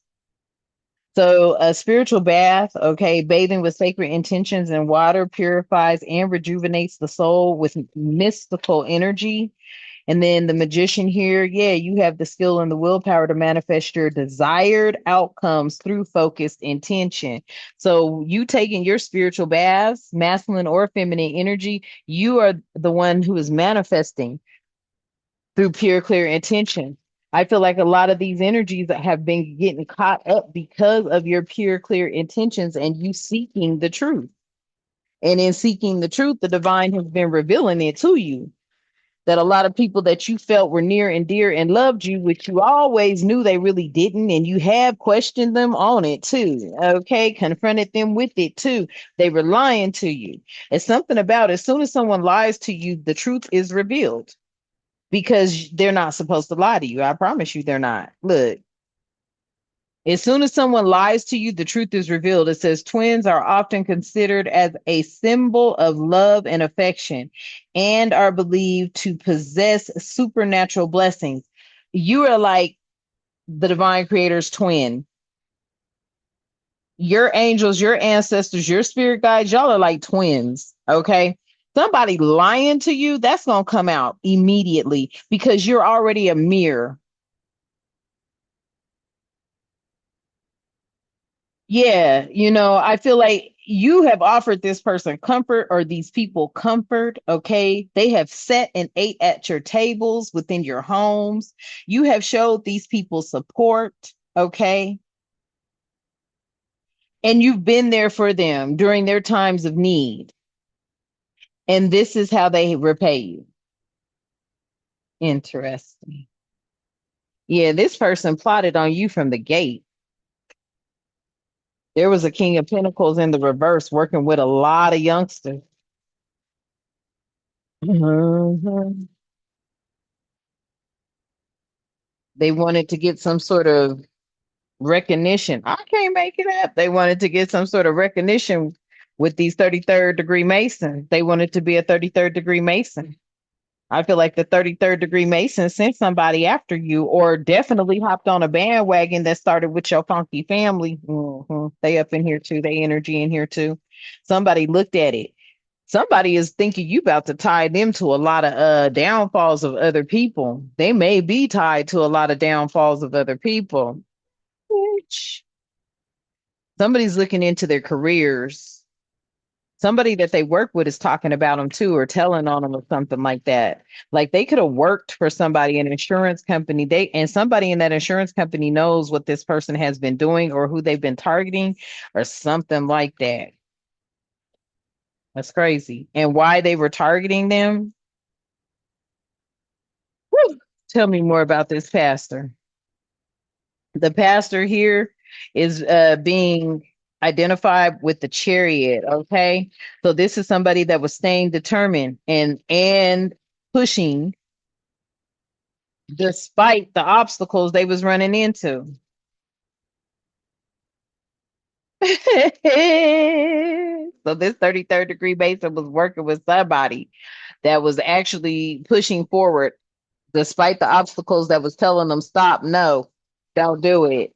Speaker 1: So, a spiritual bath, okay, bathing with sacred intentions and water purifies and rejuvenates the soul with mystical energy. And then the magician here, yeah, you have the skill and the willpower to manifest your desired outcomes through focused intention. So, you taking your spiritual baths, masculine or feminine energy, you are the one who is manifesting through pure, clear intention. I feel like a lot of these energies that have been getting caught up because of your pure, clear intentions and you seeking the truth. And in seeking the truth, the divine has been revealing it to you that a lot of people that you felt were near and dear and loved you, which you always knew they really didn't, and you have questioned them on it too. Okay, confronted them with it too. They were lying to you. It's something about as soon as someone lies to you, the truth is revealed because they're not supposed to lie to you. I promise you, they're not. Look, as soon as someone lies to you, the truth is revealed. It says twins are often considered as a symbol of love and affection and are believed to possess supernatural blessings. You are like the divine creator's twin. Your angels, your ancestors, your spirit guides, y'all are like twins. Okay. Somebody lying to you, that's going to come out immediately because you're already a mirror. Yeah, I feel like you have offered this person comfort or these people comfort, okay? They have sat and ate at your tables within your homes. You have showed these people support, okay? And you've been there for them during their times of need. And this is how they repay you. Interesting. Yeah, this person plotted on you from the gate. There was a King of Pentacles in the reverse working with a lot of youngsters. Mhm. They wanted to get some sort of recognition. I can't make it up. They wanted to get some sort of recognition with these 33rd degree Masons. They wanted to be a 33rd degree Mason. I feel like the 33rd degree Mason sent somebody after you, or definitely hopped on a bandwagon that started with your funky family. They up in here too. They energy in here too. Somebody looked at it. Somebody is thinking you about to tie them to a lot of downfalls of other people. They may be tied to a lot of downfalls of other people. Bitch. Somebody's looking into their careers. Somebody that they work with is talking about them too, or telling on them or something like that. Like they could have worked for somebody, an insurance company. And somebody in that insurance company knows what this person has been doing or who they've been targeting or something like that. That's crazy. And why they were targeting them? Whew. Tell me more about this pastor. The pastor here is being identified with the chariot. Okay, so this is somebody that was staying determined and pushing despite the obstacles they was running into. So this 33rd degree Mason was working with somebody that was actually pushing forward despite the obstacles that was telling them stop, no, don't do it.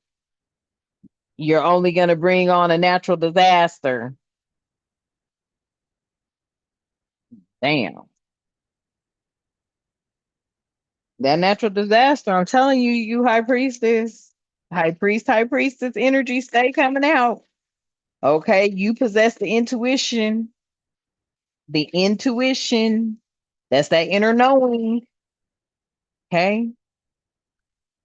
Speaker 1: You're only going to bring on a natural disaster. Damn. That natural disaster, I'm telling you, you high priestess energy stay coming out. Okay, you possess the intuition. That's that inner knowing. Okay,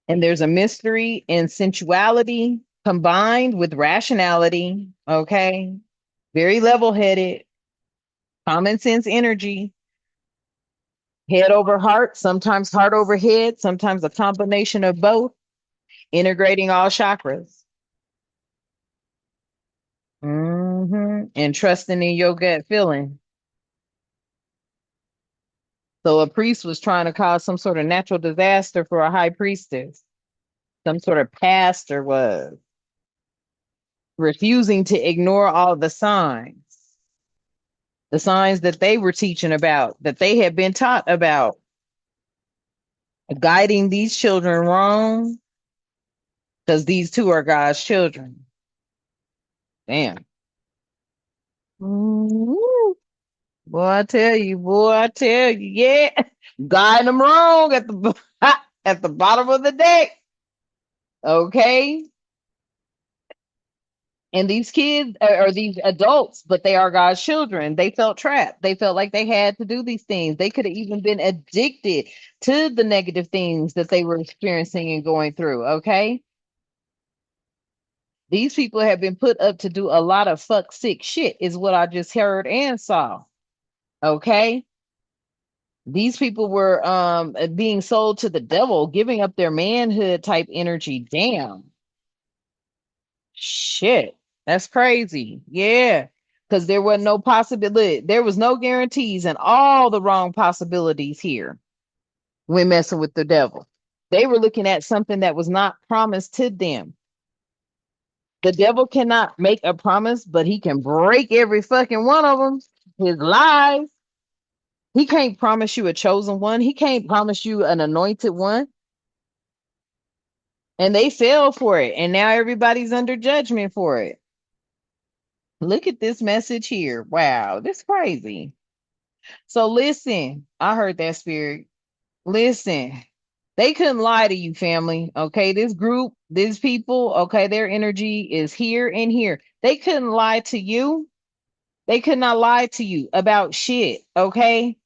Speaker 1: and there's a mystery and sensuality combined with rationality. Okay, very level headed, common sense energy, head over heart, sometimes heart over head, sometimes a combination of both, integrating all chakras. And trusting in your gut feeling. So a priest was trying to cause some sort of natural disaster for a high priestess. Some sort of pastor was refusing to ignore all the signs that they were teaching about, that they had been taught about, guiding these children wrong because these two are God's children. Damn. Ooh, boy, I tell you, yeah, guiding them wrong at the at the bottom of the deck. Okay. And these kids are these adults, but they are God's children. They felt trapped. They felt like they had to do these things. They could have even been addicted to the negative things that they were experiencing and going through. Okay. These people have been put up to do a lot of fuck sick shit, is what I just heard and saw. Okay. These people were being sold to the devil, giving up their manhood type energy. Damn. Shit, that's crazy. Yeah, because there was no possibility. There was no guarantees and all the wrong possibilities here when messing with the devil. They were looking at something that was not promised to them. The devil cannot make a promise, but he can break every fucking one of them. His lies. He can't promise you a chosen one. He can't promise you an anointed one. And they fell for it. And now everybody's under judgment for it. Look at this message here. Wow, this crazy. So listen, I heard that spirit. Listen, they couldn't lie to you, family. Okay, this group, these people, okay, their energy is here and here. They couldn't lie to you. They could not lie to you about shit. Okay,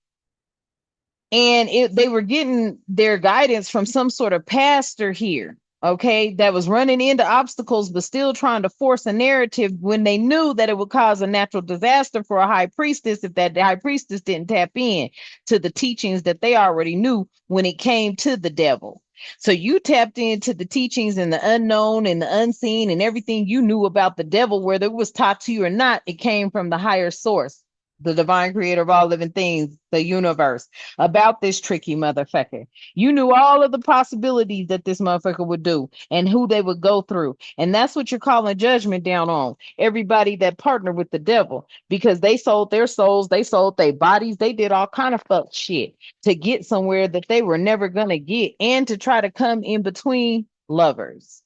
Speaker 1: and they were getting their guidance from some sort of pastor here, okay, that was running into obstacles but still trying to force a narrative when they knew that it would cause a natural disaster for a high priestess if that high priestess didn't tap in to the teachings that they already knew when it came to the devil. So you tapped into the teachings and the unknown and the unseen and everything you knew about the devil, whether it was taught to you or not, it came from the higher source, the divine creator of all living things, the universe, about this tricky motherfucker. You knew all of the possibilities that this motherfucker would do and who they would go through. And that's what you're calling judgment down on. Everybody that partnered with the devil because they sold their souls, they sold their bodies, they did all kind of fuck shit to get somewhere that they were never going to get and to try to come in between lovers.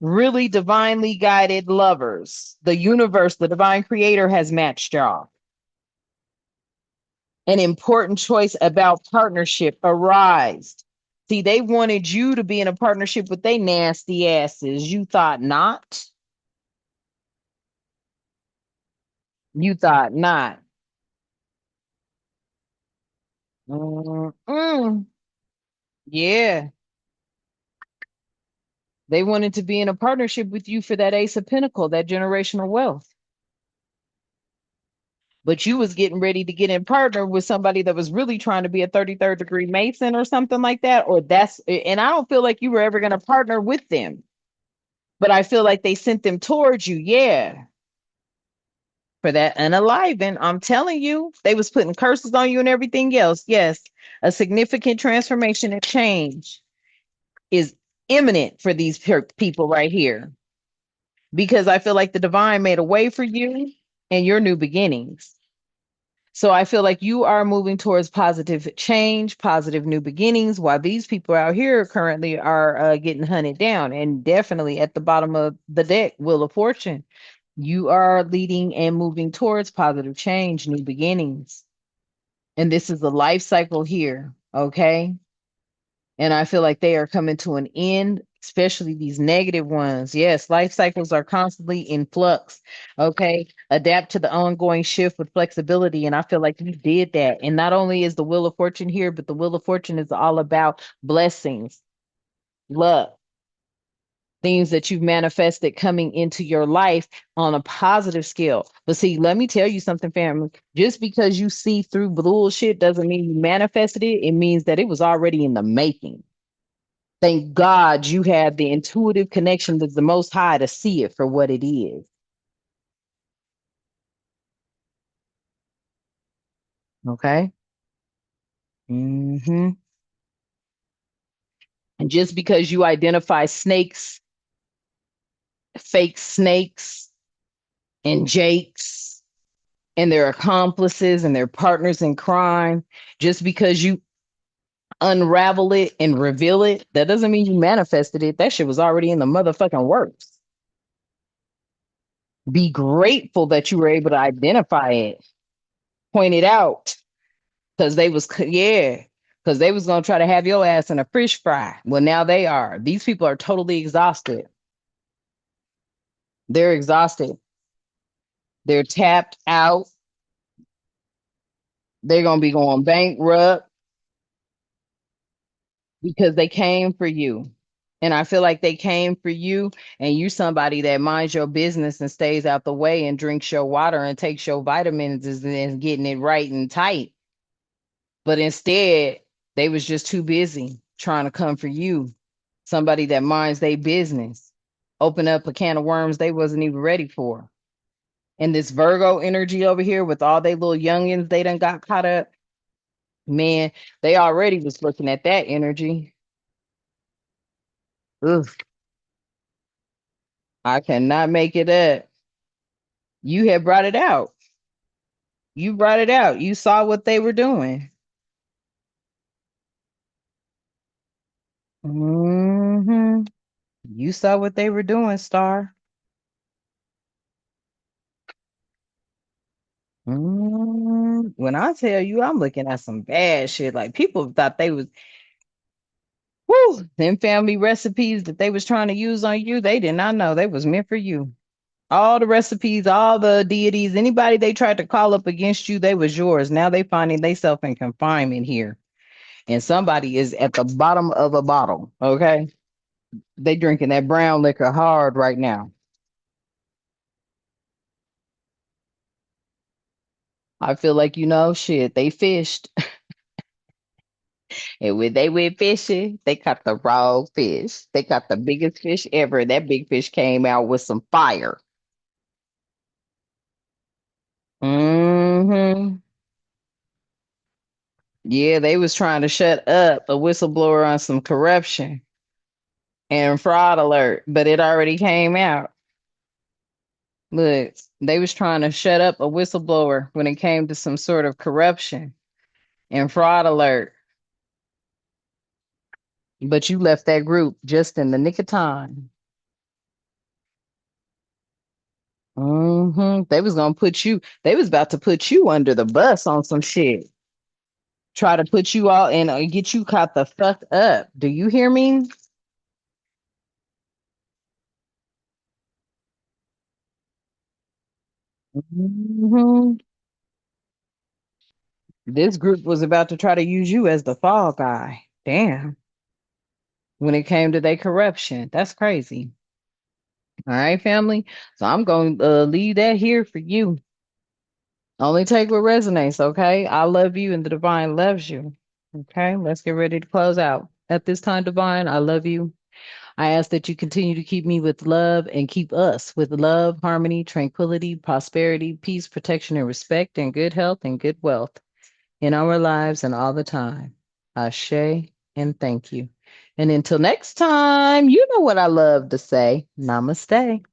Speaker 1: Really divinely guided lovers. The universe, the divine creator has matched y'all. An important choice about partnership arise. See, they wanted you to be in a partnership with they nasty asses. You thought not. You thought not. Mm-mm. Yeah. They wanted to be in a partnership with you for that Ace of Pentacle, that generational wealth. But you was getting ready to get in partner with somebody that was really trying to be a 33rd degree Mason or something like that. Or that's, and I don't feel like you were ever going to partner with them, but I feel like they sent them towards you. Yeah. For that unaliving, I'm telling you, they was putting curses on you and everything else. Yes. A significant transformation and change is imminent for these people right here because I feel like the divine made a way for you and your new beginnings. So I feel like you are moving towards positive change, positive new beginnings, while these people out here currently are getting hunted down and definitely at the bottom of the deck, Wheel of Fortune. You are leading and moving towards positive change, new beginnings. And this is a life cycle here. Okay. And I feel like they are coming to an end, especially these negative ones. Yes, life cycles are constantly in flux. Okay, adapt to the ongoing shift with flexibility. And I feel like you did that. And not only is the Wheel of Fortune here, but the Wheel of Fortune is all about blessings, luck, things that you've manifested coming into your life on a positive scale. But see, let me tell you something, family. Just because you see through bullshit doesn't mean you manifested it. It means that it was already in the making. Thank God you have the intuitive connection with the Most High to see it for what it is. Okay. Hmm. And just because you identify snakes, fake snakes, and jakes, and their accomplices and their partners in crime, just because you unravel it and reveal it, that doesn't mean you manifested it. That shit was already in the motherfucking works. Be grateful that you were able to identify it, point it out, because they was yeah, because they was gonna try to have your ass in a fish fry. Well, now they are. These people are totally exhausted. They're exhausted. They're tapped out. They're gonna be going bankrupt because they came for you. And I feel like they came for you, and you somebody that minds your business and stays out the way and drinks your water and takes your vitamins and getting it right and tight. But instead, they was just too busy trying to come for you, somebody that minds their business, open up a can of worms they wasn't even ready for. And this Virgo energy over here with all they little youngins, they done got caught up. Man, they already was looking at that energy. Ugh, I cannot make it up. You had brought it out. You brought it out. You saw what they were doing. Hmm. You saw what they were doing, Star. When I tell you, I'm looking at some bad shit. Like people thought they was, whoo, them family recipes that they was trying to use on you. They did not know they was meant for you. All the recipes, all the deities, anybody they tried to call up against you, they was yours. Now they finding themselves in confinement here, and somebody is at the bottom of a bottle. Okay, they drinking that brown liquor hard right now. I feel like shit. They fished. And when they went fishing, they caught the raw fish. They caught the biggest fish ever. That big fish came out with some fire. Hmm. Yeah, they was trying to shut up a whistleblower on some corruption and fraud alert, but it already came out. Look, they was trying to shut up a whistleblower when it came to some sort of corruption and fraud alert, but you left that group just in the nick of time. They was gonna put you. They was about to put you under the bus on some shit. Try to put you all and get you caught the fuck up. Do you hear me? Mhm. This group was about to try to use you as the fall guy. Damn. When it came to their corruption. That's crazy. All right, family. So I'm going to leave that here for you. Only take what resonates, okay? I love you and the divine loves you. Okay, let's get ready to close out. At this time, divine, I love you. I ask that you continue to keep me with love and keep us with love, harmony, tranquility, prosperity, peace, protection, and respect, and good health and good wealth in our lives and all the time. Ashe and thank you. And until next time, you know what I love to say. Namaste.